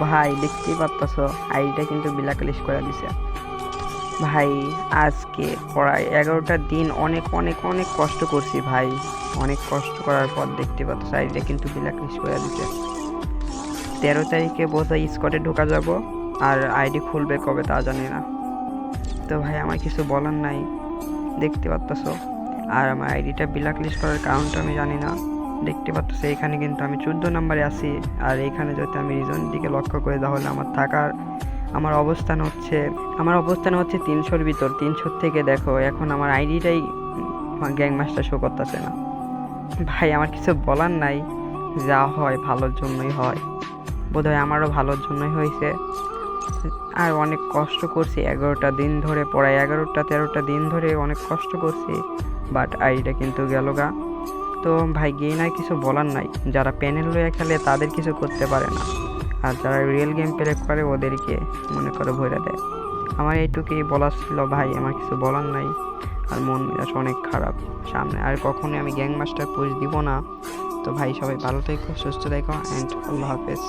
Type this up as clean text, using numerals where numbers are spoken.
ভাই দেখতেই পারতাছ আইডিটা কিন্তু ব্ল্যাক লিস্ট করে দিছে ভাই। আজকে প্রায় 11টা দিন অনেক অনেক অনেক কষ্ট করছি ভাই। অনেক কষ্ট করার পর দেখতে পাচ্ছ আইডিটা কিন্তু ব্ল্যাক লিস্ট করে দিছে। 13 তারিখে বোধহয় স্কটে ঢোকা যাব, আর আইডি খুলবে কবে তা জানি না। তো ভাই আমার কিছু বলার নাই, দেখতে পাচ্ছ। আর আমার আইডিটা ব্ল্যাক লিস্ট করার কারণটা আমি জানি না। দেখতে পাচ্ছ এখানে কিন্তু আমি 14 নম্বরে আছি। আর এখানে যদি আমি রিজন দিকে লক্ষ্য করি তাহলে আমার অবস্থান হচ্ছে 300-র ভিতর। 300 থেকে দেখো এখন আমার আইডিটাই গ্যাং মাস্টার শো করতেছে না। ভাই আমার কিছু বলার নাই, যা হয় ভালোর জন্যই হয়, বোধহয় আমারও ভালোর জন্যই হয়েছে। আর অনেক কষ্ট করছি 11টা দিন ধরে, প্রায় 11-13টা দিন ধরে অনেক কষ্ট করছি, বাট আইডিটা কিন্তু গেল গা। তো ভাই গেইনার কিছু বলার নাই, যারা প্যানেল লয়ে খেলে তাদের কিছু করতে পারে না, আর যারা রিয়েল গেম প্লে করে ওদেরকে মনে করে ভরে দেয়। আমার এইটুকুই বলার ছিল ভাই, আমার কিছু বলার নাই। আর মন মেজাজ অনেক খারাপ, সামনে আর কখনোই আমি গ্যাং মাস্টার পুশ দিব না। তো ভাই সবাই ভালো থেকো, সুস্থ থেকো, অ্যান্ড আল্লাহ হাফেজ।